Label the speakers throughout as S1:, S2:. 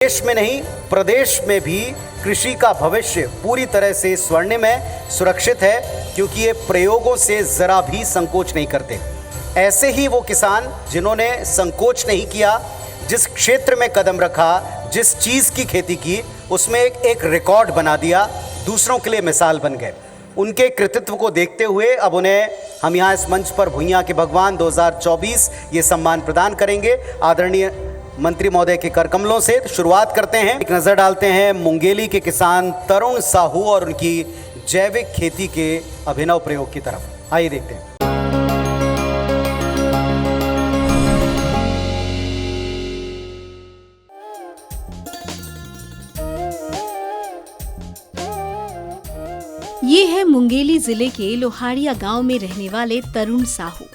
S1: देश में नहीं, प्रदेश में भी कृषि का भविष्य पूरी तरह से स्वर्णिम है, सुरक्षित है, क्योंकि ये प्रयोगों से जरा भी संकोच नहीं करते। ऐसे ही वो किसान जिन्होंने संकोच नहीं किया, जिस क्षेत्र में कदम रखा, जिस चीज़ की खेती की, उसमें एक रिकॉर्ड बना दिया, दूसरों के लिए मिसाल बन गए। उनके कृतित्व को देखते हुए अब उन्हें हम यहाँ इस मंच पर भुइयां के भगवान 2024 ये सम्मान प्रदान करेंगे। आदरणीय मंत्री महोदय के करकमलों से शुरुआत करते हैं। एक नज़र डालते हैं मुंगेली के किसान तरुण साहू और उनकी जैविक खेती के अभिनव प्रयोग की तरफ। आइए देखते हैं।
S2: ये है मुंगेली जिले के लोहाड़िया गांव में रहने वाले तरुण साहू,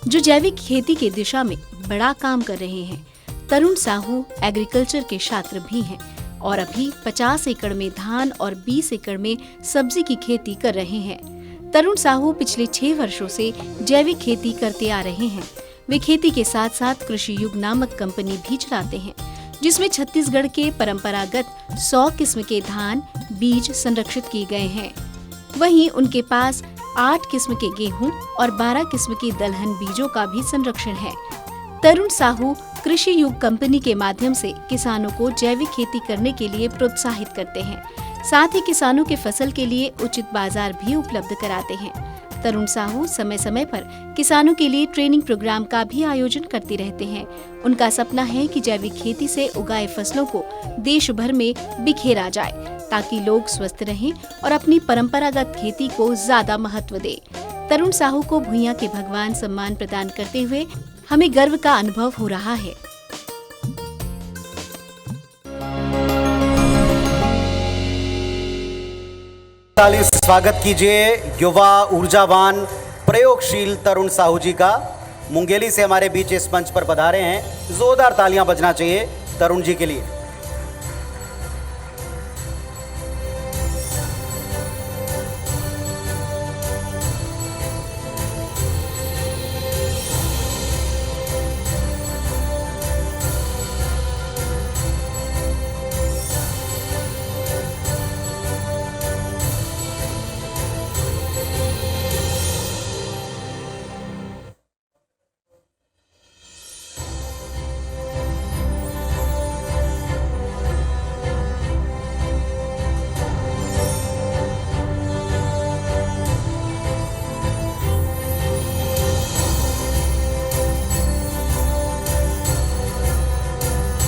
S2: जो जैविक खेती की दिशा में बड़ा काम कर रहे हैं। तरुण साहू एग्रीकल्चर के छात्र भी हैं और अभी 50 एकड़ में धान और 20 एकड़ में सब्जी की खेती कर रहे हैं। तरुण साहू पिछले 6 वर्षों से जैविक खेती करते आ रहे हैं। वे खेती के साथ साथ कृषि युग नामक कंपनी भी चलाते हैं, जिसमें छत्तीसगढ़ के परंपरागत 100 किस्म के धान बीज संरक्षित किए गए हैं। वहीं उनके पास 8 किस्म के गेहूं और 12 किस्म के दलहन बीजों का भी संरक्षण है। तरुण साहू कृषि युग कंपनी के माध्यम से किसानों को जैविक खेती करने के लिए प्रोत्साहित करते हैं। साथ ही किसानों के फसल के लिए उचित बाजार भी उपलब्ध कराते हैं। तरुण साहू समय समय पर किसानों के लिए ट्रेनिंग प्रोग्राम का भी आयोजन करते रहते हैं। उनका सपना है कि जैविक खेती से उगाए फसलों को देश भर में बिखेरा जाए, ताकि लोग स्वस्थ रहें और अपनी परंपरागत खेती को ज्यादा महत्व दें। तरुण साहू को भुइयां के भगवान सम्मान प्रदान करते हुए हमें गर्व का अनुभव हो रहा है।
S1: तालियों से स्वागत कीजिए युवा ऊर्जावान प्रयोगशील तरुण साहू जी का। मुंगेली से हमारे बीच इस मंच पर पधारे हैं। जोरदार तालियां बजना चाहिए तरुण जी के लिए।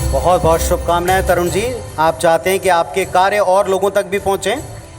S1: बहुत बहुत शुभकामनाएं तरुण जी। आप चाहते हैं कि आपके कार्य और लोगों तक भी पहुंचे।